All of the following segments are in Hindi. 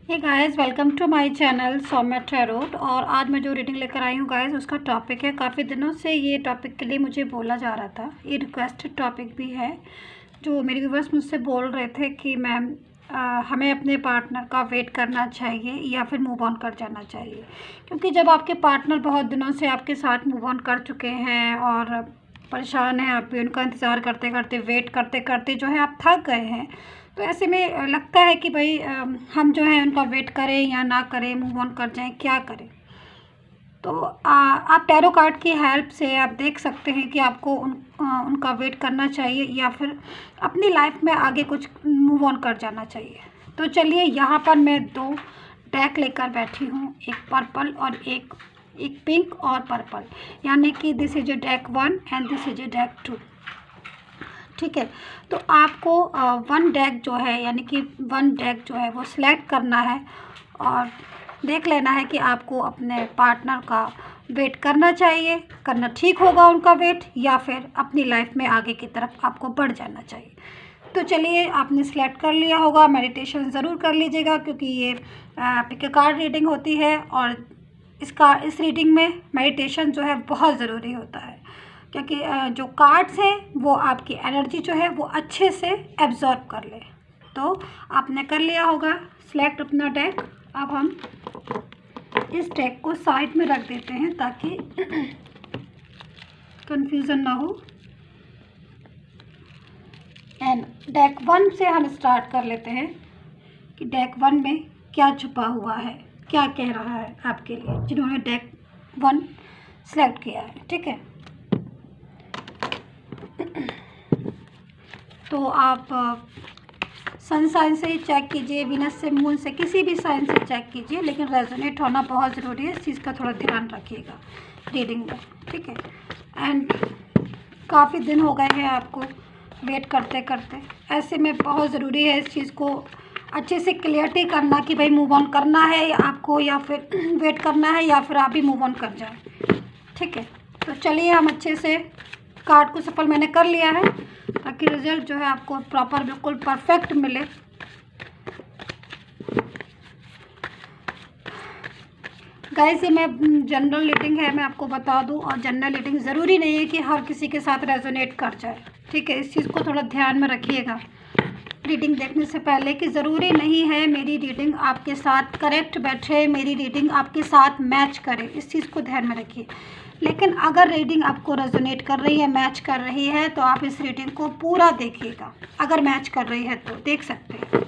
Hey guys, welcome to my channel Saumya tarot. और आज मैं जो रीडिंग लेकर आई हूँ गाइस, उसका टॉपिक है, काफ़ी दिनों से ये टॉपिक के लिए मुझे बोला जा रहा था। ये रिक्वेस्टेड टॉपिक भी है, जो मेरे व्यूवर्स मुझसे बोल रहे थे कि मैम हमें अपने पार्टनर का वेट करना चाहिए या फिर मूव ऑन कर जाना चाहिए। क्योंकि जब आपके पार्टनर बहुत दिनों से आपके साथ मूव ऑन कर चुके हैं और परेशान हैं, आप भी उनका इंतज़ार करते करते, वेट करते करते जो है आप थक गए हैं, तो ऐसे में लगता है कि भाई हम जो है उनका वेट करें या ना करें, मूव ऑन कर जाएं, क्या करें। तो आप टैरो कार्ड की हेल्प से आप देख सकते हैं कि आपको उनका वेट करना चाहिए या फिर अपनी लाइफ में आगे कुछ मूव ऑन कर जाना चाहिए। तो चलिए, यहाँ पर मैं दो डेक लेकर बैठी हूँ, एक पर्पल और एक पिंक और पर्पल, यानी कि this is a deck 1 and this is a deck 2। ठीक है, तो आपको वन डेक जो है, यानी कि वन डेक जो है वो सिलेक्ट करना है और देख लेना है कि आपको अपने पार्टनर का वेट करना चाहिए, करना ठीक होगा उनका वेट, या फिर अपनी लाइफ में आगे की तरफ आपको बढ़ जाना चाहिए। तो चलिए, आपने सिलेक्ट कर लिया होगा, मेडिटेशन ज़रूर कर लीजिएगा, क्योंकि ये पिक ए कार्ड रीडिंग होती है और इस रीडिंग में मेडिटेशन जो है बहुत ज़रूरी होता है, क्योंकि जो कार्ड्स हैं वो आपकी एनर्जी जो है वो अच्छे से एब्जॉर्ब कर ले। तो आपने कर लिया होगा सिलेक्ट अपना डेक। अब हम इस डेक को साइड में रख देते हैं ताकि कंफ्यूजन ना हो। एंड डेक 1 से हम स्टार्ट कर लेते हैं कि डेक 1 में क्या छुपा हुआ है, क्या कह रहा है आपके लिए, जिन्होंने डेक 1 सेलेक्ट किया है। ठीक है, तो आप सन साइन से ही चेक कीजिए, वीनस से, मून से, किसी भी साइन से चेक कीजिए, लेकिन रेजोनेट होना बहुत ज़रूरी है। इस चीज़ का थोड़ा ध्यान रखिएगा रीडिंग में। ठीक है, एंड काफ़ी दिन हो गए हैं आपको वेट करते करते, ऐसे में बहुत ज़रूरी है इस चीज़ को अच्छे से क्लियरिटी करना कि भाई मूव ऑन करना है आपको या फिर वेट करना है, या फिर आप भी मूव ऑन कर जाएं। ठीक है, तो चलिए, हम अच्छे से कार्ड को सफल मैंने कर लिया है ताकि रिजल्ट जो है आपको प्रॉपर, बिल्कुल परफेक्ट मिले। गाइस, ये मैं जनरल रीडिंग है, मैं आपको बता दूं, और जनरल रीडिंग ज़रूरी नहीं है कि हर किसी के साथ रेजोनेट कर जाए। ठीक है, इस चीज़ को थोड़ा ध्यान में रखिएगा रीडिंग देखने से पहले, कि ज़रूरी नहीं है मेरी रीडिंग आपके साथ करेक्ट बैठे, मेरी रीडिंग आपके साथ मैच करे, इस चीज़ को ध्यान में रखिए। लेकिन अगर रीडिंग आपको रेजोनेट कर रही है, मैच कर रही है, तो आप इस रीडिंग को पूरा देखिएगा। अगर मैच कर रही है तो देख सकते हैं,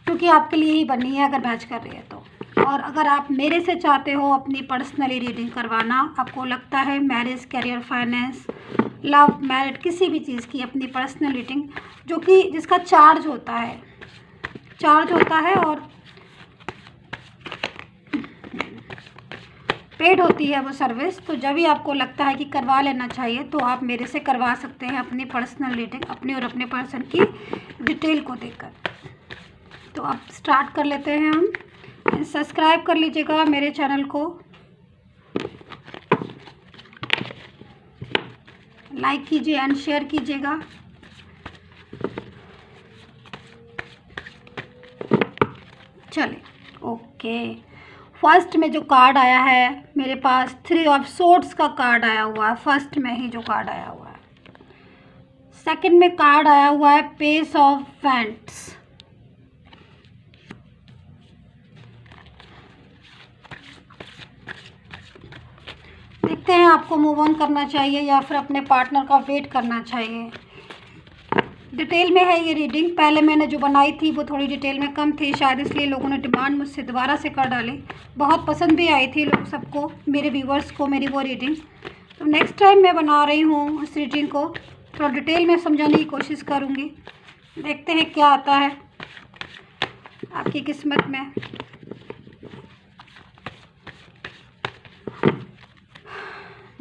क्योंकि आपके लिए ही बनी है अगर मैच कर रही है तो। और अगर आप मेरे से चाहते हो अपनी पर्सनली रीडिंग करवाना, आपको लगता है marriage, career, finance, love, married, किसी भी चीज़ की अपनी पर्सनल रीडिंग, जो कि जिसका चार्ज होता है और पेड होती है वो सर्विस, तो जब भी आपको लगता है कि करवा लेना चाहिए, तो आप मेरे से करवा सकते हैं अपनी पर्सनल रीडिंग, अपनी और अपने पर्सन की डिटेल को देखकर। तो अब स्टार्ट कर लेते हैं हम। सब्सक्राइब कर लीजिएगा मेरे चैनल को, लाइक कीजिए एंड शेयर कीजिएगा। चलिए, ओके। फर्स्ट में जो कार्ड आया है मेरे पास, 3 ऑफ सोर्ड्स का कार्ड आया हुआ है, फर्स्ट में ही जो कार्ड आया हुआ है। सेकंड में कार्ड आया हुआ है पेस ऑफ वैंड्स। देखते हैं आपको मूव ऑन करना चाहिए या फिर अपने पार्टनर का वेट करना चाहिए। डिटेल में है ये रीडिंग, पहले मैंने जो बनाई थी वो थोड़ी डिटेल में कम थी, शायद इसलिए लोगों ने डिमांड मुझसे दोबारा से कर डाली। बहुत पसंद भी आई थी लोग सबको, मेरे व्यूवर्स को, मेरी वो रीडिंग। तो नेक्स्ट टाइम मैं बना रही हूँ इस रीडिंग को थोड़ा डिटेल में समझाने की कोशिश करूँगी। देखते हैं क्या आता है आपकी किस्मत में।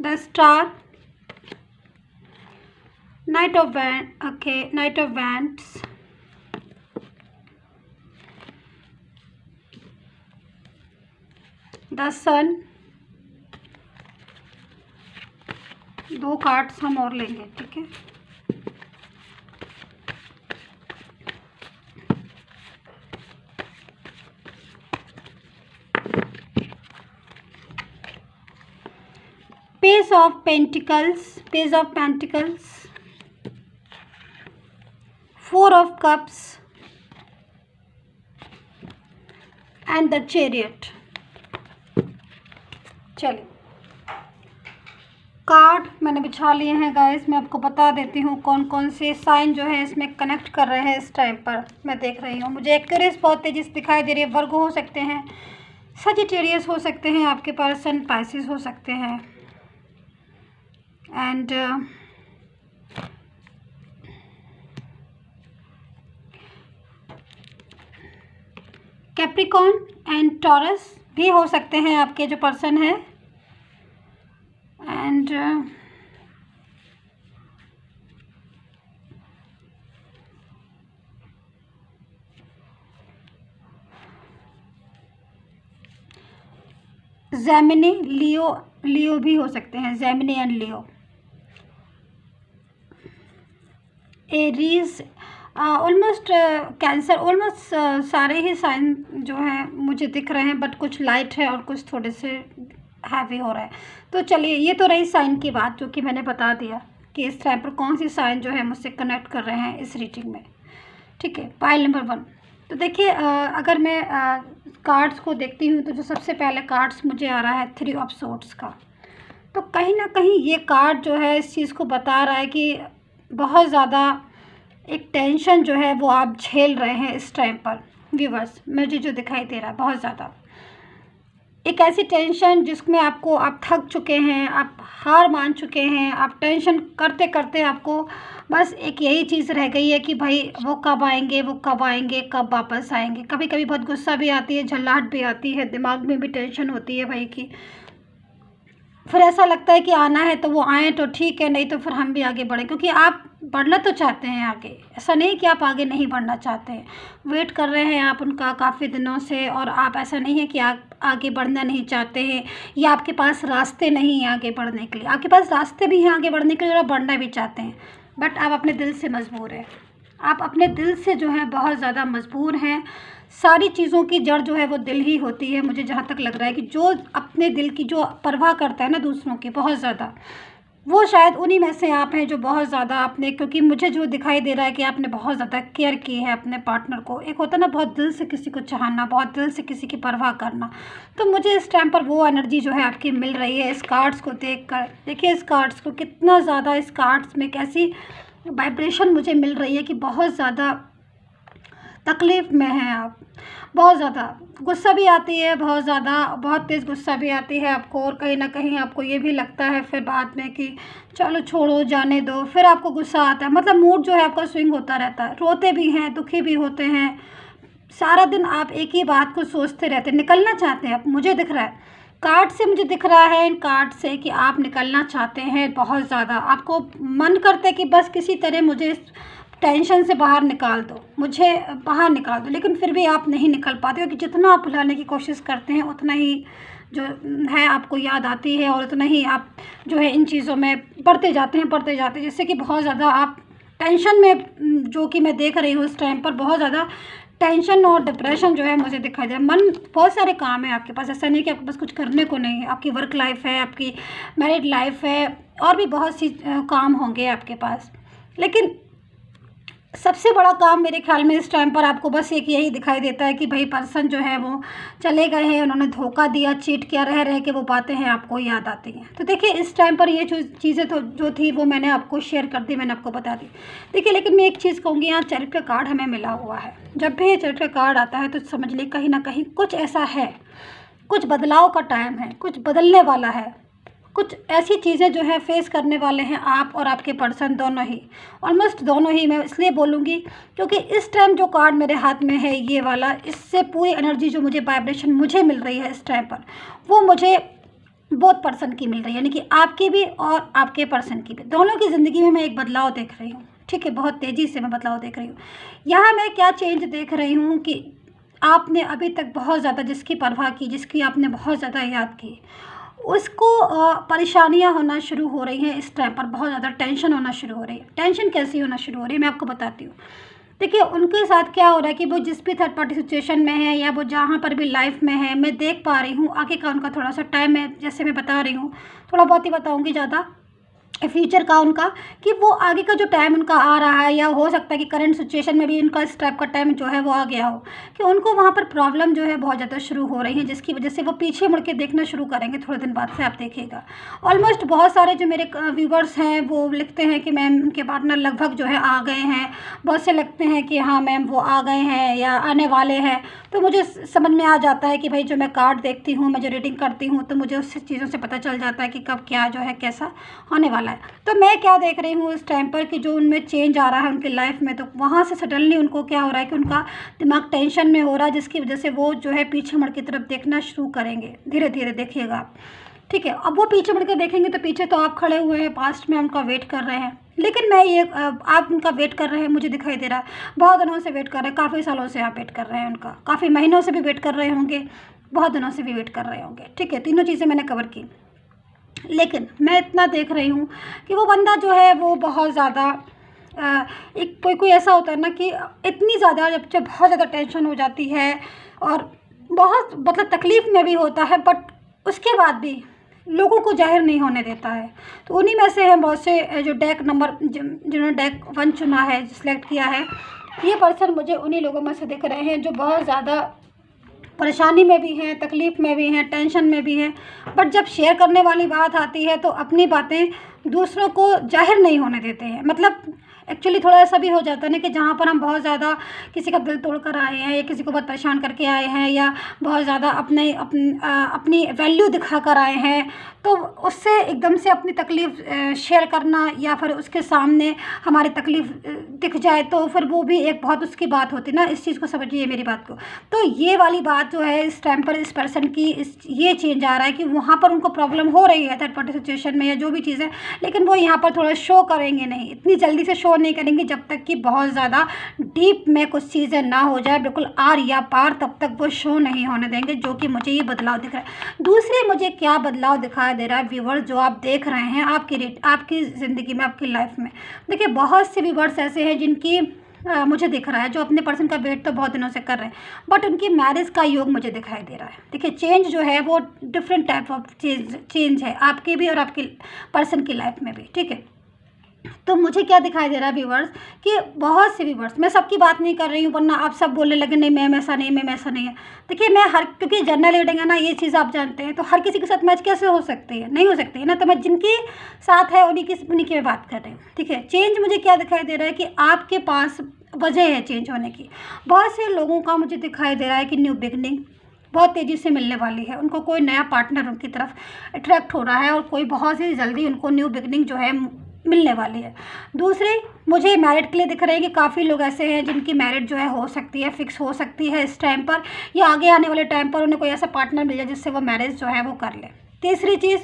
The star, Knight of Wands, okay, Knight of Wands, the Sun। 2 cards हम और लेंगे। ठीक है, page of pentacles, 4 of cups and the chariot. चलिए, कार्ड मैंने बिछा लिए हैं गाइस। मैं आपको बता देती हूँ कौन कौन से साइन जो है इसमें कनेक्ट कर रहे हैं इस टाइम पर। मैं देख रही हूँ, मुझे एक्यूरेस बहुत तेजी से दिखाई दे रही है। वर्गो हो सकते हैं, सजिटेरियस हो सकते हैं आपके पर्सन, पाइसेस हो सकते हैं, एंड कैप्रिकॉर्न एंड टॉरस भी हो सकते हैं आपके जो पर्सन है, एंड जेमिनी, लियो भी हो सकते हैं, Gemini and Leo. Aries, almost cancer, almost सारे ही साइन जो हैं मुझे दिख रहे हैं, बट कुछ लाइट है और कुछ थोड़े से हैवी हो रहा है। तो चलिए, ये तो रही साइन की बात जो कि मैंने बता दिया कि इस टाइम पर कौन सी साइन जो है मुझसे कनेक्ट कर रहे हैं इस रीडिंग में। ठीक है, पाइल नंबर 1। तो देखिए, अगर मैं कार्ड्स को देखती हूँ तो जो सबसे पहले कार्ड्स मुझे आ रहा है 3 ऑफ सोर्ड्स का। तो कहीं ना कहीं ये कार्ड जो है इस चीज़ को बता रहा है कि बहुत ज़्यादा एक टेंशन जो है वो आप झेल रहे हैं इस टाइम पर। व्यूवर्स, मुझे जो दिखाई दे रहा है बहुत ज़्यादा एक ऐसी टेंशन जिसमें आप थक चुके हैं, आप हार मान चुके हैं, आप टेंशन करते करते आपको बस एक यही चीज़ रह गई है कि भाई वो कब आएंगे, कब वापस आएंगे। कभी कभी बहुत गुस्सा भी आती है, झल्लाहट भी आती है, दिमाग में भी टेंशन होती है भाई की। फिर ऐसा लगता है कि आना है तो वो आए तो ठीक है, नहीं तो फिर हम भी आगे बढ़ें, क्योंकि आप बढ़ना तो चाहते हैं आगे। ऐसा नहीं कि आप आगे नहीं बढ़ना चाहते हैं, वेट कर रहे हैं आप उनका काफ़ी दिनों से, और आप ऐसा नहीं है कि आप आगे बढ़ना नहीं चाहते हैं या आपके पास रास्ते नहीं हैं आगे बढ़ने के लिए। आपके पास रास्ते भी हैं आगे बढ़ने के लिए और आप बढ़ना भी चाहते हैं, बट आप अपने दिल से मजबूर हैं। आप अपने दिल से जो है बहुत ज़्यादा मजबूर हैं। सारी चीज़ों की जड़ जो है वो दिल ही होती है। मुझे जहाँ तक लग रहा है कि जो अपने दिल की जो परवाह करता है ना दूसरों की बहुत ज़्यादा, वो शायद उन्हीं में से आप हैं जो बहुत ज़्यादा आपने, क्योंकि मुझे जो दिखाई दे रहा है कि आपने बहुत ज़्यादा केयर की है अपने पार्टनर को। एक होता है ना बहुत दिल से किसी को चाहना, बहुत दिल से किसी की परवाह करना। तो मुझे इस टाइम पर वो एनर्जी जो है आपकी मिल रही है इस कार्ड्स को देख कर। देखिए इस कार्ड्स को कितना ज़्यादा, इस कार्ड्स में कैसी वाइब्रेशन मुझे मिल रही है कि बहुत ज़्यादा तकलीफ़ में हैं आप। बहुत ज़्यादा गुस्सा भी आती है, बहुत ज़्यादा, बहुत तेज़ गुस्सा भी आती है आपको, और कहीं ना कहीं आपको ये भी लगता है फिर बाद में कि चलो छोड़ो, जाने दो। फिर आपको गुस्सा आता है, मतलब मूड जो है आपका स्विंग होता रहता है। रोते भी हैं, दुखी भी होते हैं, सारा दिन आप एक ही बात को सोचते रहते हैं, निकलना चाहते हैं आप। मुझे दिख रहा है कार्ड से, मुझे दिख रहा है इन कार्ड से कि आप निकलना चाहते हैं बहुत ज़्यादा। आपको मन करता है कि बस किसी तरह मुझे इस टेंशन से बाहर निकाल दो, मुझे बाहर निकाल दो, लेकिन फिर भी आप नहीं निकल पाते हो कि जितना आप भुलाने की कोशिश करते हैं उतना ही जो है आपको याद आती है, और उतना ही आप जो है इन चीज़ों में बढ़ते जाते हैं, जिससे कि बहुत ज़्यादा आप टेंशन में, जो कि मैं देख रही हूँ इस टाइम पर बहुत ज़्यादा टेंशन और डिप्रेशन जो है मुझे दिखाई दे रहा है। मन, बहुत सारे काम है आपके पास, ऐसा नहीं कि आपके पास कुछ करने को नहीं है। आपकी वर्क लाइफ है, आपकी मैरिड लाइफ है, और भी बहुत सी काम होंगे आपके पास, लेकिन सबसे बड़ा काम मेरे ख्याल में इस टाइम पर आपको बस एक यही दिखाई देता है कि भाई पर्सन जो है वो चले गए हैं, उन्होंने धोखा दिया, चीट किया, रह के वो बातें हैं आपको याद आती हैं। तो देखिए इस टाइम पर ये जो चीज़ें तो जो थी वो मैंने आपको शेयर कर दी, मैंने आपको बता दी। देखिए लेकिन मैं एक चीज़ कहूँगी, यहाँ चैरिट का कार्ड हमें मिला हुआ है। जब भी चैरिट का कार्ड आता है तो समझ लीजिए कहीं ना कहीं कुछ ऐसा है, कुछ बदलाव का टाइम है, कुछ बदलने वाला है, कुछ ऐसी चीज़ें जो है फेस करने वाले हैं आप और आपके पर्सन दोनों ही, ऑलमोस्ट दोनों ही। मैं इसलिए बोलूँगी क्योंकि इस टाइम जो कार्ड मेरे हाथ में है ये वाला, इससे पूरी एनर्जी जो मुझे वाइब्रेशन मुझे मिल रही है इस टाइम पर, वो मुझे बोथ पर्सन की मिल रही है, यानी कि आपकी भी और आपके पर्सन की भी, दोनों की ज़िंदगी में मैं एक बदलाव देख रही हूँ। ठीक है, बहुत तेज़ी से मैं बदलाव देख रही हूँ। यहाँ मैं क्या चेंज देख रही हूँ कि आपने अभी तक बहुत ज़्यादा जिसकी परवाह की, जिसकी आपने बहुत ज़्यादा याद की, उसको परेशानियां होना शुरू हो रही हैं इस टाइम पर, बहुत ज़्यादा टेंशन होना शुरू हो रही है। टेंशन कैसी होना शुरू हो रही है मैं आपको बताती हूँ। देखिए उनके साथ क्या हो रहा है कि वो जिस भी थर्ड पार्टी सिचुएशन में है या वो जहाँ पर भी लाइफ में है, मैं देख पा रही हूँ आगे का उनका थोड़ा सा टाइम है, जैसे मैं बता रही हूँ, थोड़ा बहुत ही बताऊँगी, ज़्यादा फ्यूचर का उनका, कि वो आगे का जो टाइम उनका आ रहा है, या हो सकता है कि करंट सिचुएशन में भी उनका इस टाइप का टाइम जो है वो आ गया हो, कि उनको वहाँ पर प्रॉब्लम जो है बहुत ज़्यादा शुरू हो रही है, जिसकी वजह से वो पीछे मुड़ के देखना शुरू करेंगे थोड़े दिन बाद से, आप देखिएगा। ऑलमोस्ट बहुत सारे जो मेरे व्यूवर्स हैं वो लिखते हैं कि मैम उनके पार्टनर लगभग जो है आ गए हैं, बहुत से लगते हैं कि हाँ मैम वो आ गए हैं या आने वाले हैं। तो मुझे समझ में आ जाता है कि भाई जो मैं कार्ड देखती हूँ, मैं जो रीडिंग करती हूँ, तो मुझे उस चीज़ों से पता चल जाता है कि कब क्या जो है कैसा होने वाला है। तो मैं क्या देख रही हूँ इस टाइम पर कि जो उनमें चेंज आ रहा है उनकी लाइफ में, तो वहाँ से सडनली उनको क्या हो रहा है कि उनका दिमाग टेंशन में हो रहा है, जिसकी वजह से वो जो है पीछे मुड़ की तरफ देखना शुरू करेंगे, धीरे धीरे देखिएगा आप। ठीक है, अब वो पीछे मुड़ के देखेंगे तो पीछे तो आप खड़े हुए हैं, पास्ट में उनका वेट कर रहे हैं, लेकिन मैं ये आप उनका वेट कर रहे हैं, मुझे दिखाई दे रहा है बहुत दिनों से वेट कर रहे हैं, काफ़ी सालों से आप वेट कर रहे हैं उनका, काफ़ी महीनों से भी वेट कर रहे होंगे, बहुत दिनों से भी वेट कर रहे होंगे। ठीक है, तीनों चीज़ें मैंने कवर की, लेकिन मैं इतना देख रही हूँ कि वो बंदा जो है वो बहुत ज़्यादा एक कोई ऐसा होता है ना कि इतनी ज़्यादा जब जब बहुत ज़्यादा टेंशन हो जाती है और बहुत मतलब तकलीफ़ में भी होता है, बट उसके बाद भी लोगों को जाहिर नहीं होने देता है। तो उन्हीं में से हैं बहुत से जो डेक नंबर जिन्होंने डेक 1 चुना है, सिलेक्ट किया है, ये पर्सन मुझे उन्हीं लोगों में से दिख रहे हैं जो बहुत ज़्यादा परेशानी में भी हैं, तकलीफ़ में भी हैं, टेंशन में भी हैं, बट जब शेयर करने वाली बात आती है तो अपनी बातें दूसरों को जाहिर नहीं होने देते हैं। मतलब एक्चुअली थोड़ा ऐसा भी हो जाता है ना कि जहाँ पर हम बहुत ज़्यादा किसी का दिल तोड़ कर आए हैं या किसी को बहुत परेशान करके आए हैं या बहुत ज़्यादा अपनी वैल्यू दिखा कर आए हैं, तो उससे एकदम से अपनी तकलीफ़ शेयर करना या फिर उसके सामने हमारी तकलीफ़ दिख जाए तो फिर वो भी एक बहुत उसकी बात होती है ना। इस चीज़ को समझिए मेरी बात को। तो ये वाली बात जो है इस टाइम पर इस पर्सन की ये चेंज आ रहा है कि वहाँ पर उनको प्रॉब्लम हो रही है थर्ड पार्टी सिचुएशन में या जो भी चीज़ है, लेकिन वो यहाँ पर थोड़ा शो करेंगे नहीं, इतनी जल्दी से शो नहीं करेंगे जब तक कि बहुत ज़्यादा डीप में कुछ चीज़ें ना हो जाए, बिल्कुल आर या पार, तब तक वो शो नहीं होने देंगे, जो कि मुझे ये बदलाव दिख रहा है। दूसरी मुझे क्या बदलाव दिखाई दे रहा है व्यूवर्स, जो आप देख रहे हैं आपकी ज़िंदगी में, आपकी लाइफ में। देखिए बहुत से व्यूवर्स ऐसे हैं जिनकी मुझे दिख रहा है जो अपने पर्सन का वेट तो बहुत दिनों से कर रहे हैं, बट उनकी मैरिज का योग मुझे दिखाई दे रहा है। देखिए चेंज जो है वो डिफरेंट टाइप ऑफ चेंज है आपकी भी और आपकी पर्सन की लाइफ में भी। ठीक है, तो मुझे क्या दिखाई दे रहा है व्यूवर्स कि बहुत से व्यूवर्स, मैं सबकी बात नहीं कर रही हूँ वरना आप सब बोलने लगे नहीं मैम ऐसा नहीं, मैम ऐसा नहीं है। देखिए मैं क्योंकि जनरल रीडिंग है ना, ये चीज़ आप जानते हैं, तो हर किसी के साथ मैच कैसे हो सकती है, नहीं हो सकती है ना। तो मैं जिनके साथ है उन्हीं की मैं बात कर रही हूँ। ठीक है, चेंज मुझे क्या दिखाई दे रहा है कि आपके पास वजह है चेंज होने की। बहुत से लोगों का मुझे दिखाई दे रहा है कि न्यू बिगनिंग बहुत तेज़ी से मिलने वाली है, उनको कोई नया पार्टनर उनकी तरफ अट्रैक्ट हो रहा है और कोई बहुत ही जल्दी उनको न्यू बिगनिंग जो है मिलने वाली है। दूसरे मुझे मैरिड के लिए दिख रहे हैं कि काफ़ी लोग ऐसे हैं जिनकी मैरिड जो है हो सकती है, फिक्स हो सकती है इस टाइम पर, या आगे आने वाले टाइम पर उन्हें कोई ऐसा पार्टनर मिल जाए जिससे वो मैरिज जो है वो कर ले। तीसरी चीज़,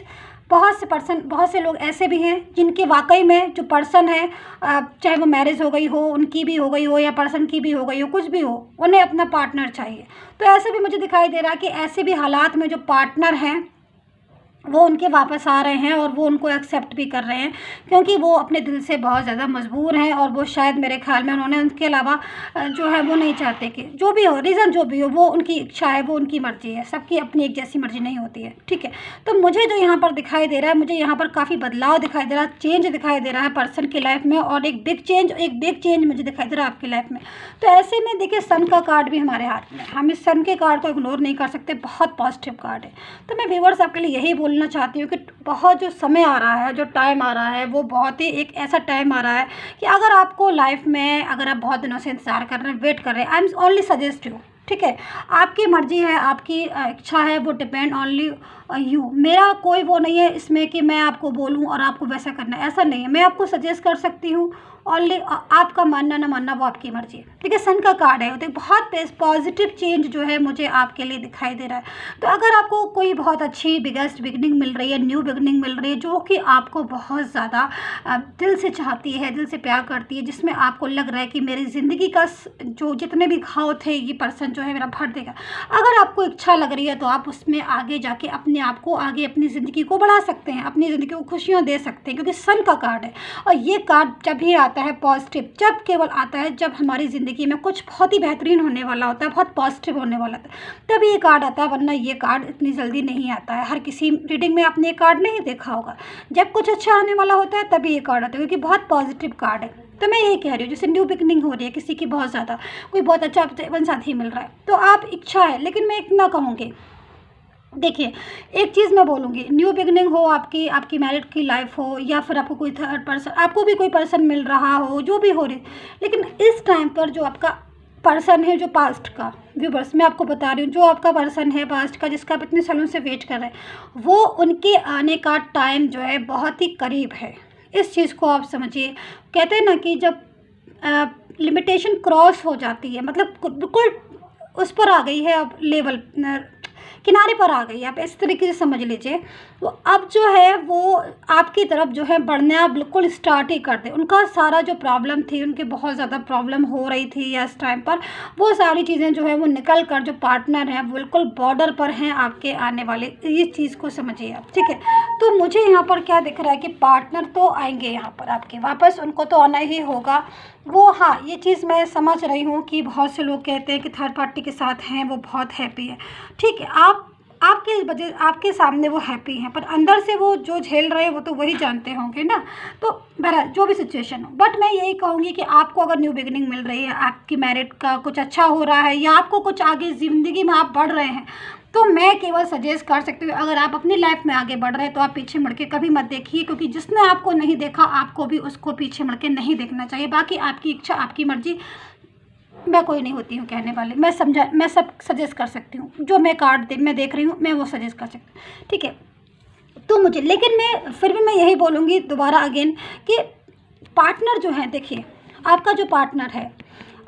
बहुत से लोग ऐसे भी हैं जिनके वाकई में जो पर्सन है, चाहे वो मैरिज हो गई हो, उनकी भी हो गई हो या पर्सन की भी हो गई हो, कुछ भी हो, उन्हें अपना पार्टनर चाहिए। तो ऐसे भी मुझे दिखाई दे रहा है कि ऐसे भी हालात में जो पार्टनर हैं वो उनके वापस आ रहे हैं और वो उनको एक्सेप्ट भी कर रहे हैं, क्योंकि वो अपने दिल से बहुत ज़्यादा मजबूर हैं और वो शायद मेरे ख्याल में उन्होंने उनके अलावा जो है वो नहीं चाहते कि जो भी हो रीज़न जो भी हो, वो उनकी इच्छा है, वो उनकी मर्ज़ी है, सबकी अपनी एक जैसी मर्ज़ी नहीं होती है। ठीक है, तो मुझे जो यहाँ पर दिखाई दे रहा है, मुझे यहाँ पर काफ़ी बदलाव दिखाई दे रहा है, चेंज दिखाई दे रहा है पर्सन की लाइफ में, और एक बिग चेंज मुझे दिखाई दे रहा है आपकी लाइफ में। तो ऐसे में देखिए सन का कार्ड भी हमारे हाथ में, हम इस सन के कार्ड को इग्नोर नहीं कर सकते, बहुत पॉजिटिव कार्ड है। तो मैं व्यूअर्स आपके लिए यही बोलना चाहती हूँ कि बहुत जो समय आ रहा है, जो टाइम आ रहा है, वो बहुत ही एक ऐसा टाइम आ रहा है कि अगर आपको लाइफ में, अगर आप बहुत दिनों से इंतज़ार कर रहे हैं, वेट कर रहे हैं, I am only suggest you. ठीक है, आपकी मर्ज़ी है, आपकी इच्छा है, वो डिपेंड ओनली यू। मेरा कोई वो नहीं है इसमें कि मैं आपको बोलूँ और आपको वैसा करना है, ऐसा नहीं है। मैं आपको सजेस्ट कर सकती हूँ, ओनली आपका मानना ना मानना वो आपकी मर्ज़ी है। ठीक है, सन का कार्ड है, तो बहुत पॉजिटिव चेंज जो है मुझे आपके लिए दिखाई दे रहा है। तो अगर आपको कोई बहुत अच्छी बिगेस्ट बिगनिंग मिल रही है, न्यू बिगनिंग मिल रही है, जो कि आपको बहुत ज़्यादा दिल से चाहती है, दिल से प्यार करती है, जिसमें आपको लग रहा है कि मेरी ज़िंदगी का जो जितने भी घाव थे ये पर्सन जो है मेरा भर देगा, अगर आपको इच्छा लग रही है तो आप उसमें आगे जाके अपनी अपने आप को आगे, अपनी ज़िंदगी को बढ़ा सकते हैं, अपनी ज़िंदगी को खुशियाँ दे सकते हैं, क्योंकि सन का कार्ड है। और ये कार्ड जब भी आता है पॉजिटिव, जब केवल आता है जब हमारी ज़िंदगी में कुछ बहुत ही बेहतरीन होने वाला होता है, बहुत पॉजिटिव होने वाला होता है, तभी ये कार्ड आता है, वरना ये कार्ड इतनी जल्दी नहीं आता है। हर किसी रीडिंग में आपने ये कार्ड नहीं देखा होगा, जब कुछ अच्छा आने वाला होता है तभी ये कार्ड आता है, क्योंकि बहुत पॉजिटिव कार्ड है। तो मैं यही कह रही हूँ, जैसे न्यू बिगनिंग हो रही है किसी की, बहुत ज़्यादा कोई बहुत अच्छा जीवन साथी मिल रहा है, तो आप इच्छा है, लेकिन मैं इतना कहूँगी, देखिए एक चीज़ मैं बोलूँगी, न्यू बिगनिंग हो आपकी, आपकी मैरिड की लाइफ हो, या फिर आपको कोई थर्ड पर्सन, आपको भी कोई पर्सन मिल रहा हो, जो भी हो रही, लेकिन इस टाइम पर जो आपका पर्सन है, जो पास्ट का, व्यूवर्स मैं आपको बता रही हूँ, जो आपका पर्सन है पास्ट का, जिसका आप इतने सालों से वेट कर रहे हैं, वो उनके आने का टाइम जो है बहुत ही करीब है। इस चीज़ को आप समझिए। कहते हैं ना कि जब लिमिटेशन क्रॉस हो जाती है, मतलब बिल्कुल उस पर आ गई है, अब लेवल किनारे पर आ गई है, आप इस तरीके से समझ लीजिए, तो अब जो है वो आपकी तरफ जो है बढ़ना बिल्कुल स्टार्ट ही कर दे। उनका सारा जो प्रॉब्लम थी, उनके बहुत ज़्यादा प्रॉब्लम हो रही थी या इस टाइम पर, वो सारी चीज़ें जो है वो निकल कर, जो पार्टनर हैं बिल्कुल बॉर्डर पर हैं आपके आने वाले, इस चीज़ को समझिए आप, ठीक है। तो मुझे यहाँ पर क्या दिख रहा है कि पार्टनर तो आएंगे यहाँ पर आपके वापस, उनको तो आना ही होगा वो। हाँ, ये चीज़ मैं समझ रही हूँ कि बहुत से लोग कहते हैं कि थर्ड पार्टी के साथ हैं वो बहुत हैप्पी है, ठीक है, आपके वजह, आपके सामने वो हैप्पी हैं, पर अंदर से वो जो झेल रहे हैं वो तो वही जानते होंगे ना। तो बहरहाल जो भी सिचुएशन हो, बट मैं यही कहूँगी कि आपको अगर न्यू बिगिनिंग मिल रही है, आपकी मैरिड का कुछ अच्छा हो रहा है, या आपको कुछ आगे ज़िंदगी में आप बढ़ रहे हैं, तो मैं केवल सजेस्ट कर सकती हूँ, अगर आप अपनी लाइफ में आगे बढ़ रहे हैं तो आप पीछे मुड़ के कभी मत देखिए, क्योंकि जिसने आपको नहीं देखा, आपको भी उसको पीछे मुड़ के नहीं देखना चाहिए। बाकी आपकी इच्छा, आपकी मर्जी, मैं कोई नहीं होती हूँ कहने वाले, मैं सब सजेस्ट कर सकती हूँ, जो मैं कार्ड मैं देख रही हूँ मैं वो सजेस्ट कर सकती हूँ, ठीक है। तो मुझे, लेकिन मैं फिर भी मैं यही बोलूँगी दोबारा अगेन कि पार्टनर जो है, देखिए आपका जो पार्टनर है,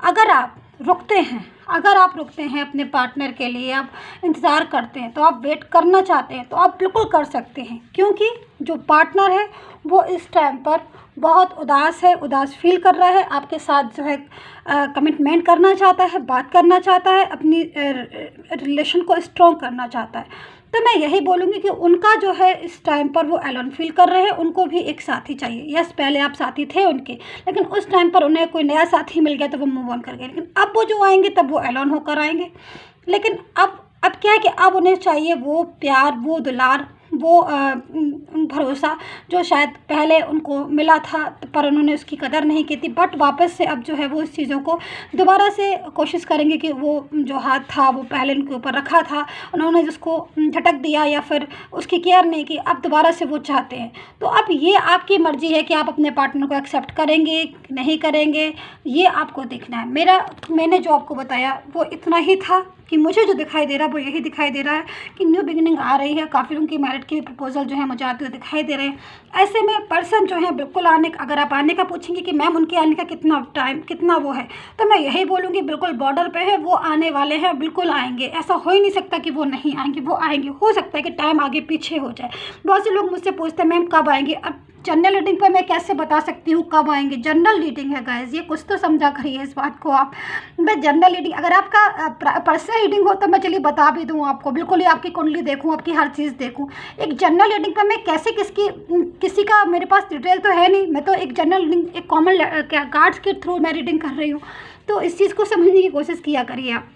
अगर आप रुकते हैं अपने पार्टनर के लिए, आप इंतज़ार करते हैं, तो आप वेट करना चाहते हैं, तो आप बिल्कुल कर सकते हैं, क्योंकि जो पार्टनर है वो इस टाइम पर बहुत उदास है, उदास फील कर रहा है, आपके साथ जो है कमिटमेंट करना चाहता है, बात करना चाहता है, अपनी रिलेशन को स्ट्रॉन्ग करना चाहता है। तो मैं यही बोलूँगी कि उनका जो है इस टाइम पर वो एलोन फील कर रहे हैं, उनको भी एक साथी चाहिए। यस, पहले आप साथी थे उनके, लेकिन उस टाइम पर उन्हें कोई नया साथी मिल गया तो वो मूव ऑन कर गए, लेकिन अब वो जो आएंगे तब वो एलोन होकर आएंगे। लेकिन अब क्या है कि अब उन्हें चाहिए वो प्यार, वो दुलार, वो भरोसा जो शायद पहले उनको मिला था पर उन्होंने उसकी कदर नहीं की थी, बट वापस से अब जो है वो इस चीज़ों को दोबारा से कोशिश करेंगे कि वो जो हाथ था वो पहले उनके ऊपर रखा था, उन्होंने जिसको झटक दिया या फिर उसकी केयर नहीं की, अब दोबारा से वो चाहते हैं। तो अब ये आपकी मर्ज़ी है कि आप अपने पार्टनर को एक्सेप्ट करेंगे नहीं करेंगे, ये आपको देखना है। मैंने जो आपको बताया वो इतना ही था कि मुझे जो दिखाई दे रहा है वो यही दिखाई दे रहा है कि न्यू बिगिनिंग आ रही है, काफ़ी लोगों की मैरिड के प्रपोजल जो है मुझे आते हुए दिखाई दे रहे हैं। ऐसे में पर्सन जो है बिल्कुल अगर आप आने का पूछेंगे कि मैम उनके आने का कितना टाइम, कितना वो है, तो मैं यही बोलूँगी बिल्कुल बॉर्डर पे है, वो आने वाले हैं, बिल्कुल आएंगे। ऐसा हो ही नहीं सकता कि वो नहीं आएंगे, वो आएंगे। हो सकता है कि टाइम आगे पीछे हो जाए। बहुत से लोग मुझसे पूछते हैं मैम कब आएंगे। अब जनरल रीडिंग पर मैं कैसे बता सकती हूँ कब आएंगे, जनरल रीडिंग है गाइस, ये कुछ तो समझा करिए इस बात को आप। मैं जनरल रीडिंग, अगर आपका पर्सनल रीडिंग हो तो मैं चलिए बता भी दूँ आपको, बिल्कुल ही आपकी कुंडली देखूँ, आपकी हर चीज़ देखूँ। एक जनरल रीडिंग पर मैं कैसे किसी का मेरे पास डिटेल तो है नहीं, मैं तो एक जनरल रीडिंग, एक कॉमन कार्ड्स के थ्रू मैं रीडिंग कर रही हूँ, तो इस चीज़ को समझने की कोशिश किया करिए आप।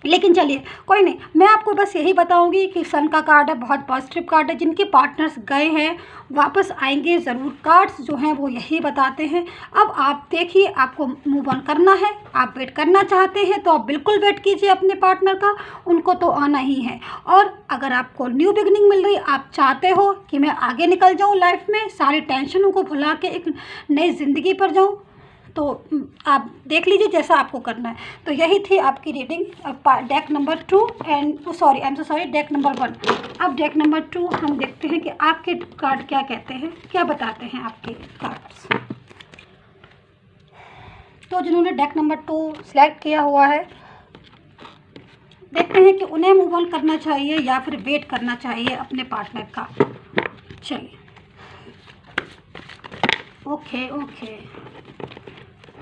लेकिन चलिए कोई नहीं, मैं आपको बस यही बताऊंगी कि सन का कार्ड है, बहुत पॉजिटिव कार्ड है। जिनके पार्टनर्स गए हैं वापस आएंगे ज़रूर, कार्ड्स जो हैं वो यही बताते हैं। अब आप देखिए, आपको मूव ऑन करना है, आप वेट करना चाहते हैं तो आप बिल्कुल वेट कीजिए अपने पार्टनर का, उनको तो आना ही है। और अगर आपको न्यू बिगनिंग मिल रही, आप चाहते हो कि मैं आगे निकल जाऊँ लाइफ में, सारी टेंशनों को भुला के एक नई ज़िंदगी पर जाऊँ, तो आप देख लीजिए जैसा आपको करना है। तो यही थी आपकी reading, deck number 2 and sorry deck number 1। अब डेक नंबर 2 हम देखते हैं कि आपके कार्ड क्या कहते हैं, क्या बताते हैं आपके कार्ड्स। तो जिन्होंने डेक नंबर 2 सिलेक्ट किया हुआ है, देखते हैं कि उन्हें मूव ऑन करना चाहिए या फिर वेट करना चाहिए अपने पार्टनर का। चलिए, ओके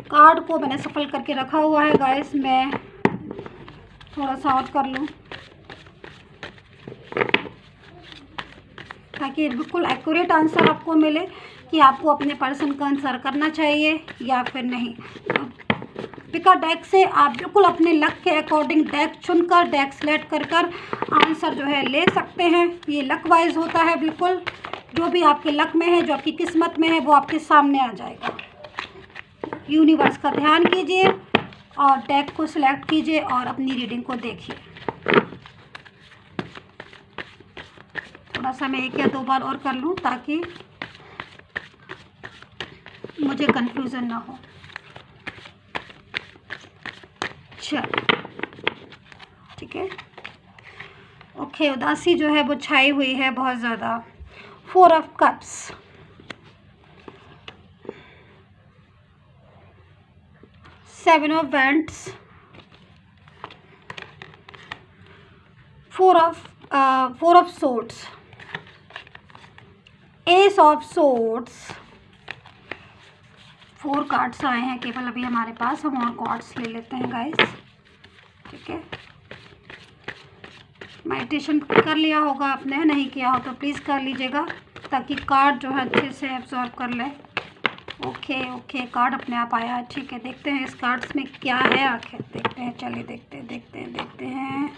कार्ड को मैंने सफल करके रखा हुआ है गाइस, मैं थोड़ा सा और कर लूँ। ताकि बिल्कुल एक्यूरेट आंसर आपको मिले कि आपको अपने पर्सन का आंसर करना चाहिए या फिर नहीं। पिक अ डेक से आप बिल्कुल अपने लक के अकॉर्डिंग डेक चुनकर, डेक सेलेक्ट कर आंसर जो है ले सकते हैं। ये लक वाइज होता है, बिल्कुल जो भी आपके लक में है, जो आपकी किस्मत में है, वो आपके सामने आ जाएगा। यूनिवर्स का ध्यान कीजिए और डेक को सिलेक्ट कीजिए और अपनी रीडिंग को देखिए। थोड़ा सा मैं 1 या 2 बार और कर लूँ ताकि मुझे कंफ्यूजन ना हो। चलो ठीक है, ओके। उदासी जो है वो छाई हुई है बहुत ज़्यादा। 4 of cups, 7 of wands, 4 of swords, S of swords. 4 cards आए हैं केवल अभी हमारे पास, हम और कार्ड्स ले लेते हैं गाइस, ठीक है। मेडिटेशन कर लिया होगा आपने, नहीं किया हो तो प्लीज़ कर लीजिएगा ताकि कार्ड जो है अच्छे से एब्जॉर्ब कर ले। ओके, कार्ड अपने आप आया है, ठीक है। देखते हैं इस कार्ड्स में क्या है आखिर, देखते हैं, चलिए देखते हैं।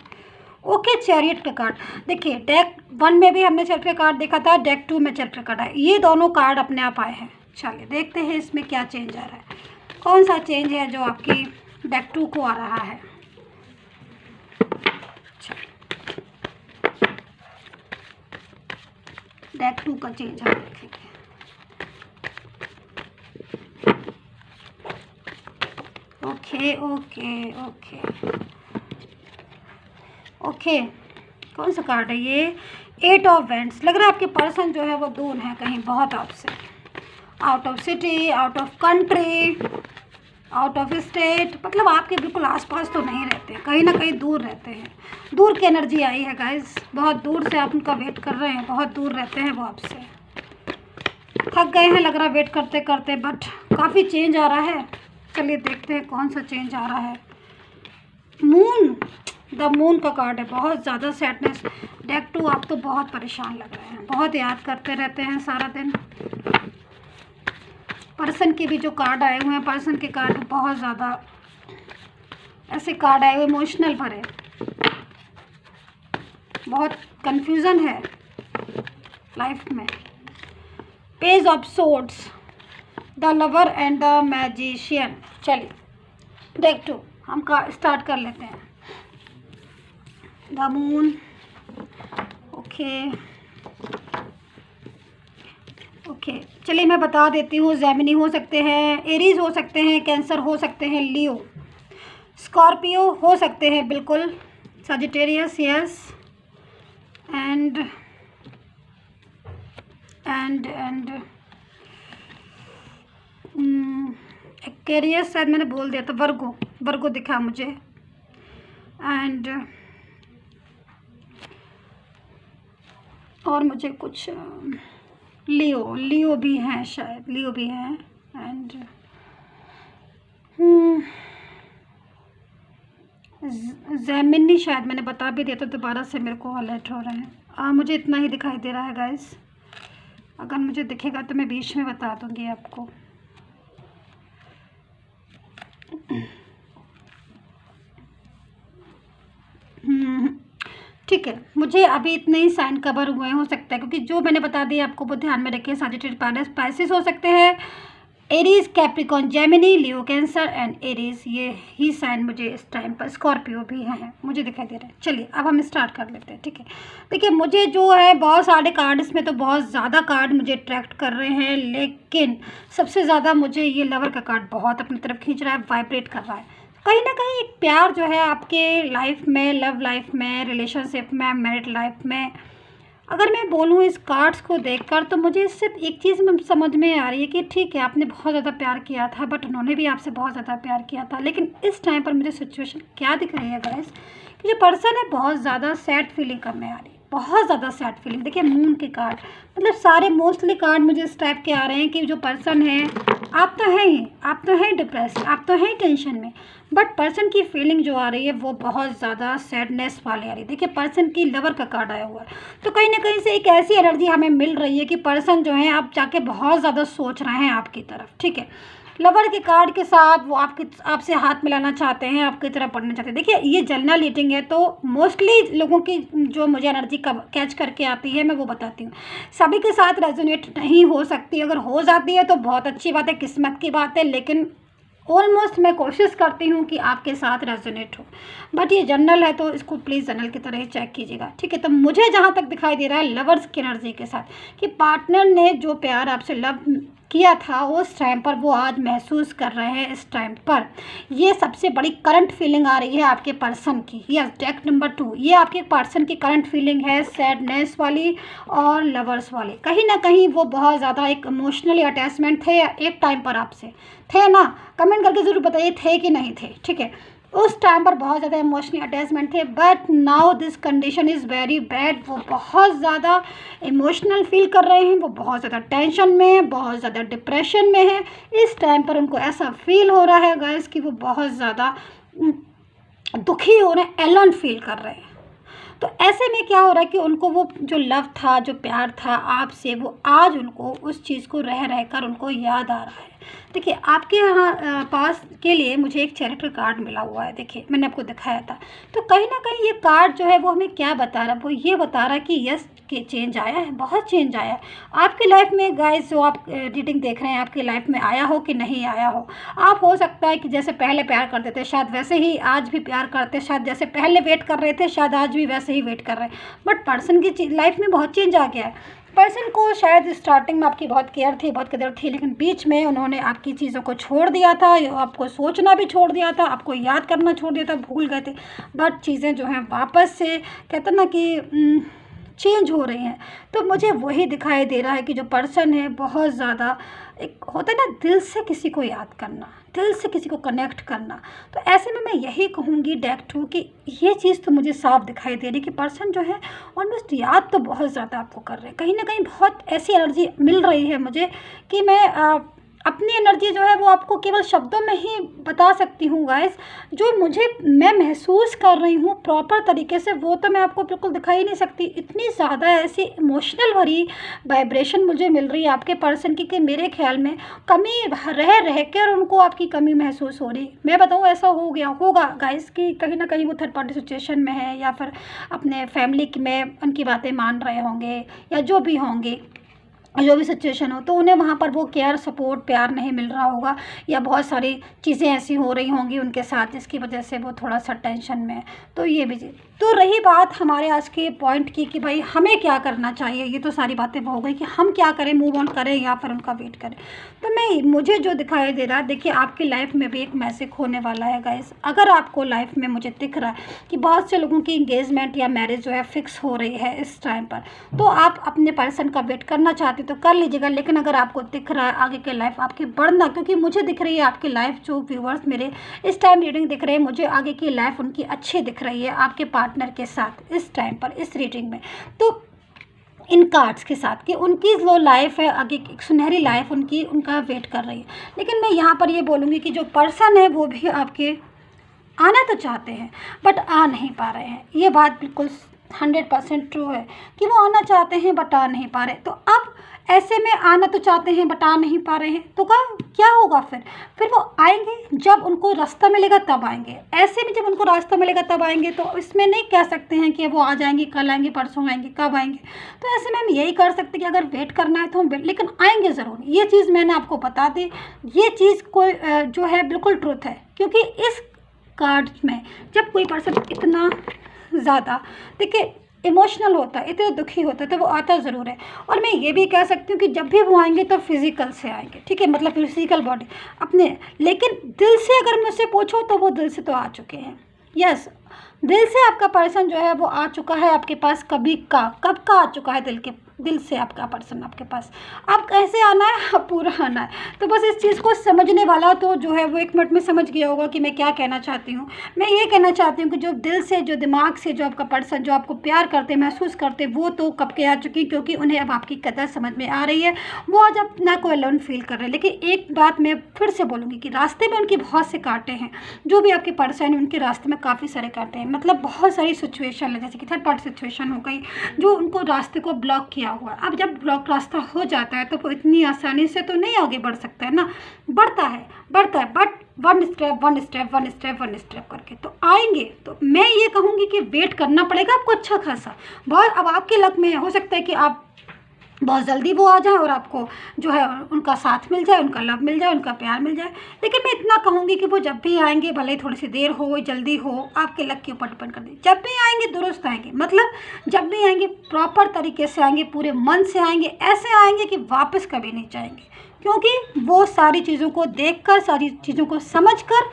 ओके, चैरियट का कार्ड। देखिए डेक 1 में भी हमने चैरियट का कार्ड देखा था, डेक 2 में चैरियट का कार्ड है। ये दोनों कार्ड अपने आप आए हैं। चलिए देखते हैं इसमें क्या चेंज आ रहा है, कौन सा चेंज है जो आपकी डेक 2 को आ रहा है। डेक 2 का चेंज हम देखेंगे। ओके, कौन सा कार्ड है ये? 8 ऑफ वैंड्स। लग रहा है आपके पर्सन जो है वो दूर है कहीं बहुत आपसे, out of city, out of country, out of state, मतलब आपके बिल्कुल आसपास तो नहीं रहते, कहीं ना कहीं दूर रहते हैं। दूर की एनर्जी आई है गाइस, बहुत दूर से आप उनका वेट कर रहे हैं, बहुत दूर रहते हैं वो आपसे। थक गए हैं लग रहा वेट करते करते, बट काफ़ी चेंज आ रहा है। चलिए देखते हैं कौन सा चेंज आ रहा है। मून, द मून का कार्ड है, बहुत ज़्यादा सैडनेस। डेक 2 आप तो बहुत परेशान लग रहे हैं, बहुत याद करते रहते हैं सारा दिन। पर्सन के भी जो कार्ड आए हुए हैं, पर्सन के कार्ड बहुत ज़्यादा ऐसे कार्ड आए हुए इमोशनल भरे, बहुत कंफ्यूजन है लाइफ में। Page of swords, the lover and the magician. चलिए डेक 2 हम का स्टार्ट कर लेते हैं। द मून, ओके, चलिए मैं बता देती हूँ। जेमिनी हो सकते हैं, एरीज हो सकते हैं, कैंसर हो सकते हैं, लियो, स्कॉर्पियो हो सकते हैं बिल्कुल, सजिटेरियस, यस, एंड एक्वेरियस शायद मैंने बोल दिया था, वर्गो दिखा मुझे, एंड और मुझे कुछ लियो भी हैं, शायद लियो भी हैं, एंड जेमिनी शायद मैंने बता भी दिया था, दोबारा से मेरे को अलर्ट हो रहे हैं। मुझे इतना ही दिखाई दे रहा है गाइस, अगर मुझे दिखेगा तो मैं बीच में बता दूंगी आपको। ठीक है, मुझे अभी इतने ही साइन कवर हुए हो सकता है, क्योंकि जो मैंने बता दिया आपको वो ध्यान में रखिए। सजिटेरियस, स्पाइसिस हो सकते हैं, Aries, Capricorn, Gemini, Leo, cancer and Aries, ये ही साइन मुझे इस टाइम पर। स्कॉर्पियो भी हैं मुझे दिखाई दे रहे हैं। चलिए अब हम स्टार्ट कर लेते हैं, ठीक है। देखिए मुझे जो है बहुत सारे कार्ड, इसमें तो बहुत ज़्यादा कार्ड मुझे अट्रैक्ट कर रहे हैं, लेकिन सबसे ज़्यादा मुझे ये लवर का कार्ड बहुत अपनी तरफ खींच रहा है, वाइब्रेट कर रहा है। कहीं ना कहीं एक प्यार जो है आपके लाइफ में, लव लाइफ में, रिलेशनशिप में, मैरिड लाइफ में, अगर मैं बोलूँ इस कार्ड्स को देखकर, तो मुझे सिर्फ एक चीज़ समझ में आ रही है कि ठीक है आपने बहुत ज़्यादा प्यार किया था, बट उन्होंने भी आपसे बहुत ज़्यादा प्यार किया था। लेकिन इस टाइम पर मुझे सिचुएशन क्या दिख रही है गाइस, कि जो पर्सन है बहुत ज़्यादा सैड फीलिंग करने आ रही है, बहुत ज़्यादा सैड फीलिंग। देखिए मून के कार्ड, मतलब सारे मोस्टली कार्ड मुझे इस टाइप के आ रहे हैं कि जो पर्सन है, आप तो हैं ही, आप तो हैं डिप्रेस, आप तो हैं टेंशन में, बट पर्सन की फीलिंग जो आ रही है वो बहुत ज़्यादा सैडनेस वाली आ रही है। देखिए पर्सन की लवर का कार्ड आया हुआ है, तो कहीं ना कहीं से एक ऐसी एनर्जी हमें मिल रही है कि पर्सन जो है आप जाके बहुत ज़्यादा सोच रहे हैं आपकी तरफ, ठीक है। लवर के कार्ड के साथ वो आपसे हाथ मिलाना चाहते हैं, आपकी तरफ पढ़ना चाहते हैं। देखिए ये जनरल रीडिंग है, तो मोस्टली लोगों की जो मुझे एनर्जी कैच करके आती है मैं वो बताती हूँ। सभी के साथ रेजोनेट नहीं हो सकती, अगर हो जाती है तो बहुत अच्छी बात है, किस्मत की बात है, लेकिन ऑलमोस्ट मैं कोशिश करती हूँ कि आपके साथ रेजोनेट हो। बट ये जनरल है तो इसको प्लीज़ जनरल की तरह ही चेक कीजिएगा, ठीक है। तो मुझे जहाँ तक दिखाई दे रहा है लवर्स की एनर्जी के साथ कि पार्टनर ने जो प्यार आपसे लव किया था उस टाइम पर वो आज महसूस कर रहे हैं इस टाइम पर। ये सबसे बड़ी करंट फीलिंग आ रही है आपके पर्सन की। यस, डेक नंबर 2, ये आपके पर्सन की करंट फीलिंग है, सैडनेस वाली और लवर्स वाली। कहीं ना कहीं वो बहुत ज़्यादा एक इमोशनली अटैचमेंट थे एक टाइम पर आपसे, थे ना? कमेंट करके ज़रूर बताइए थे कि नहीं थे, ठीक है। उस टाइम पर बहुत ज़्यादा इमोशनली अटैचमेंट थे, but now this condition is very bad. वो बहुत ज़्यादा इमोशनल फील कर रहे हैं, वो बहुत ज़्यादा टेंशन में है, बहुत ज़्यादा डिप्रेशन में है। इस टाइम पर उनको ऐसा फील हो रहा है गाइस कि वो बहुत ज़्यादा दुखी हो रहे हैं, एलोन फील कर रहे हैं। तो ऐसे में क्या हो रहा है कि उनको वो जो लव था, जो प्यार था आपसे, वो आज उनको उस चीज़ को रह रह कर उनको याद आ रहा है। देखिए आपके यहाँ पास के लिए मुझे एक चैरिटी कार्ड मिला हुआ है, देखिए मैंने आपको दिखाया था। तो कहीं ना कहीं ये कार्ड जो है वो हमें क्या बता रहा है, वो ये बता रहा है कि यस कि चेंज आया है, बहुत चेंज आया है आपकी लाइफ में गाइस। जो आप रीडिंग देख रहे हैं आपकी लाइफ में आया हो कि नहीं आया हो, आप हो सकता है कि जैसे पहले प्यार करते थे शायद वैसे ही आज भी प्यार करते, शायद जैसे पहले वेट कर रहे थे शायद आज भी वैसे ही वेट कर रहे हैं। बट पर्सन की लाइफ में बहुत चेंज आ गया है। पर्सन को शायद स्टार्टिंग में आपकी बहुत केयर थी, बहुत कदर थी, लेकिन बीच में उन्होंने आपकी चीज़ों को छोड़ दिया था, आपको सोचना भी छोड़ दिया था, आपको याद करना छोड़ दिया था, भूल गए थे। बट चीज़ें जो हैं वापस से कहते हैं ना कि चेंज हो रही हैं। तो मुझे वही दिखाई दे रहा है कि जो पर्सन है बहुत ज़्यादा, एक होता है ना दिल से किसी को याद करना, दिल से किसी को कनेक्ट करना। तो ऐसे में मैं यही कहूँगी डेक 2 कि ये चीज़ तो मुझे साफ दिखाई दे रही कि पर्सन जो है ऑलमोस्ट याद तो बहुत ज़्यादा आपको कर रहे हैं। कहीं ना कहीं बहुत ऐसी एनर्जी मिल रही है मुझे कि मैं अपनी एनर्जी जो है वो आपको केवल शब्दों में ही बता सकती हूँ गाइस। जो मैं महसूस कर रही हूँ प्रॉपर तरीके से वो तो मैं आपको बिल्कुल दिखा ही नहीं सकती। इतनी ज़्यादा ऐसी इमोशनल भरी वाइब्रेशन मुझे मिल रही है आपके पर्सन की कि मेरे ख्याल में कमी रह कर उनको आपकी कमी महसूस हो रही। मैं बताऊँ ऐसा हो गया होगा गाइस कि कहीं ना कहीं वो थर्ड पार्टी सिचुएशन में है या फिर अपने फैमिली में उनकी बातें मान रहे होंगे या जो भी होंगे, जो भी सिचुएशन हो, तो उन्हें वहाँ पर वो केयर सपोर्ट प्यार नहीं मिल रहा होगा या बहुत सारी चीज़ें ऐसी हो रही होंगी उनके साथ जिसकी वजह से वो थोड़ा सा टेंशन में है। तो ये भी चीज़ तो रही बात हमारे आज के पॉइंट की कि भाई हमें क्या करना चाहिए। ये तो सारी बातें हो गई कि हम क्या करें, मूव ऑन करें या फिर उनका वेट करें। तो मुझे जो दिखाई दे रहा है, देखिए आपकी लाइफ में भी एक मैसेज होने वाला है गाइस। अगर आपको लाइफ में मुझे दिख रहा है कि बहुत से लोगों की इंगेजमेंट या मैरिज जो है फिक्स हो रही है इस टाइम पर, तो आप अपने पर्सन का वेट करना चाहते तो कर लीजिएगा। लेकिन अगर आपको दिख रहा है आगे की लाइफ आपकी बढ़ना, क्योंकि मुझे दिख रही है आपकी लाइफ, जो व्यूवर्स मेरे इस टाइम रीडिंग दिख रहे हैं मुझे आगे की लाइफ उनकी अच्छी दिख रही है आपके पार्टनर के साथ इस टाइम पर इस रीडिंग में। तो इन कार्ड्स के साथ कि उनकी जो लाइफ है आगे एक सुनहरी लाइफ उनका वेट कर रही है। लेकिन मैं यहाँ पर ये बोलूँगी कि जो पर्सन है वो भी आपके आना तो चाहते हैं बट आ नहीं पा रहे हैं। ये बात बिल्कुल 100% ट्रू है कि वो आना चाहते हैं बट आ नहीं पा रहे। तो अब ऐसे में आना तो चाहते हैं बट आ नहीं पा रहे हैं, तो क्या होगा फिर वो आएंगे जब उनको रास्ता मिलेगा तब आएंगे। ऐसे में जब उनको रास्ता मिलेगा तब आएंगे, तो इसमें नहीं कह सकते हैं कि वो आ जाएंगे, कल आएंगे, परसों आएंगे, कब आएंगे। तो ऐसे में हम यही कर सकते हैं कि अगर वेट करना है तो हम लेकिन आएंगे ज़रूर। ये चीज़ मैंने आपको बता दी, ये चीज़ कोई जो है बिल्कुल ट्रुथ है। क्योंकि इस कार्ड में जब कोई पर्सन इतना ज़्यादा देखिए इमोशनल होता है, इतना दुखी होता है, तो वो आता ज़रूर है। और मैं ये भी कह सकती हूँ कि जब भी वो आएंगे तो फिज़िकल से आएंगे, ठीक है, मतलब फिज़िकल बॉडी अपने। लेकिन दिल से अगर मुझसे पूछो तो वो दिल से तो आ चुके हैं। यस, दिल से आपका पर्सन जो है वो आ चुका है आपके पास। कब का आ चुका है दिल के दिल से आपका पर्सन आपके पास। अब कैसे आना है, पूरा आना है। तो बस इस चीज़ को समझने वाला तो जो है वो 1 मिनट में समझ गया होगा कि मैं क्या कहना चाहती हूँ। मैं ये कहना चाहती हूँ कि जो दिल से, जो दिमाग से, जो आपका पर्सन जो आपको प्यार करते, महसूस करते, वो तो कब के आ चुकी, क्योंकि उन्हें अब आपकी कदर समझ में आ रही है। वो आज अपना को अलोन फील कर रहे हैं। लेकिन एक बात मैं फिर से बोलूँगी कि रास्ते में उनके बहुत से कांटे हैं। जो भी आपके पर्सन है उनके रास्ते में काफ़ी सारे कांटे हैं, मतलब बहुत सारी सिचुएशन है, जैसे कि थर्ड पार्टी सिचुएशन हो गई जो उनको रास्ते को ब्लॉक किया हुआ है। अब जब ब्लॉक रास्ता हो जाता है तो वो इतनी आसानी से तो नहीं आगे बढ़ सकता है ना, बढ़ता है बट वन स्टेप करके तो आएंगे। तो मैं ये कहूँगी कि वेट करना पड़ेगा आपको अच्छा खासा बहुत। अब आपके लक में हो सकता है कि आप बहुत जल्दी वो आ जाए और आपको जो है उनका साथ मिल जाए, उनका लव मिल जाए, उनका प्यार मिल जाए। लेकिन मैं इतना कहूँगी कि वो जब भी आएंगे, भले ही थोड़ी सी देर हो जल्दी हो, आपके लक के ऊपर डिपेंड कर दी। जब भी आएंगे दुरुस्त आएंगे, मतलब जब भी आएंगे प्रॉपर तरीके से आएंगे, पूरे मन से आएंगे, ऐसे आएंगे कि वापस कभी नहीं जाएंगे। क्योंकि वो सारी चीज़ों को देखकर, सारी चीज़ों को समझकर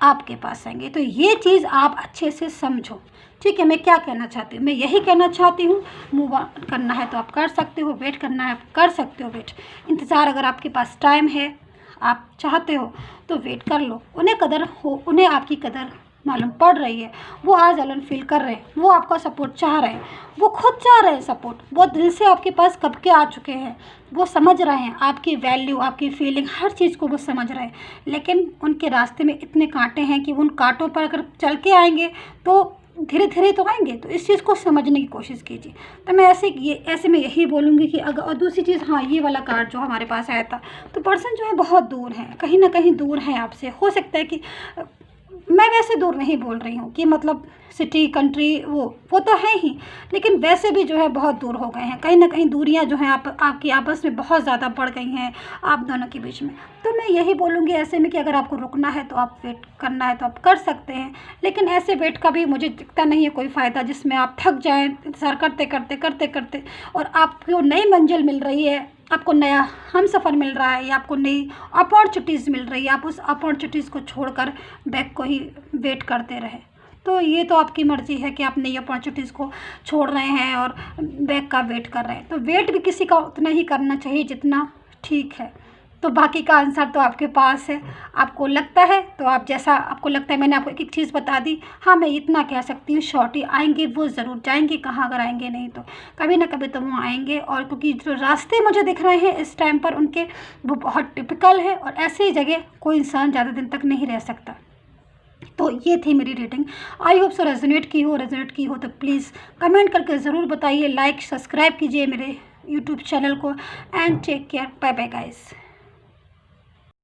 आपके पास आएंगे। तो ये चीज़ आप अच्छे से समझो, ठीक है। मैं क्या कहना चाहती हूँ, मैं यही कहना चाहती हूँ, मूव ऑन करना है तो आप कर सकते हो, वेट करना है आप कर सकते हो, वेट इंतज़ार, अगर आपके पास टाइम है, आप चाहते हो तो वेट कर लो। उन्हें कदर हो, उन्हें आपकी कदर मालूम पड़ रही है, वो आज अलोन फील कर रहे हैं, वो आपका सपोर्ट चाह रहे हैं, वो खुद चाह रहे हैं सपोर्ट, वो दिल से आपके पास कब के आ चुके हैं, वो समझ रहे हैं आपकी वैल्यू, आपकी फीलिंग, हर चीज़ को वो समझ रहे हैं। लेकिन उनके रास्ते में इतने कांटे हैं कि उन कांटों पर अगर चल के आएंगे तो धीरे धीरे तो आएंगे। तो इस चीज़ को समझने की कोशिश कीजिए। तो मैं ऐसे में यही बोलूँगी कि अगर, और दूसरी चीज़, हाँ, ये वाला कार्ड जो हमारे पास आया था, तो पर्सन जो है बहुत दूर है, कहीं ना कहीं दूर है आपसे। हो सकता है कि मैं वैसे दूर नहीं बोल रही हूँ कि मतलब सिटी कंट्री वो तो है ही, लेकिन वैसे भी जो है बहुत दूर हो गए हैं। कहीं ना कहीं दूरियाँ जो हैं आपकी आपस में बहुत ज़्यादा बढ़ गई हैं आप दोनों के बीच में। तो मैं यही बोलूँगी ऐसे में कि अगर आपको रुकना है तो आप वेट करना है तो आप कर सकते हैं। लेकिन ऐसे वेट का भी मुझे दिखता नहीं है कोई फ़ायदा जिसमें आप थक जाएँ इंतज़ार करते करते और आपको नई मंजिल मिल रही है, आपको नया हम सफ़र मिल रहा है या आपको नई अपॉर्चुनिटीज़ मिल रही है, आप उस अपॉर्चुनिटीज़ को छोड़कर बैक को ही वेट करते रहे। तो ये तो आपकी मर्ज़ी है कि आप नई अपॉर्चुनिटीज़ को छोड़ रहे हैं और बैक का वेट कर रहे हैं। तो वेट भी किसी का उतना ही करना चाहिए जितना ठीक है। तो बाकी का आंसर तो आपके पास है, आपको लगता है तो आप जैसा आपको लगता है। मैंने आपको एक चीज़ बता दी। हाँ, मैं इतना कह सकती हूँ, शॉर्टी आएंगे, वो ज़रूर जाएंगे। कहाँ अगर आएंगे नहीं तो कभी ना कभी तो वो आएंगे। और क्योंकि जो रास्ते मुझे दिख रहे हैं इस टाइम पर उनके, वो बहुत टिपिकल है और ऐसी जगह कोई इंसान ज़्यादा दिन तक नहीं रह सकता। तो ये थी मेरी reading. I hope so resonate की हो तो प्लीज़ कमेंट करके ज़रूर बताइए, लाइक सब्सक्राइब कीजिए मेरे यूट्यूब चैनल को। And take care, bye bye guys.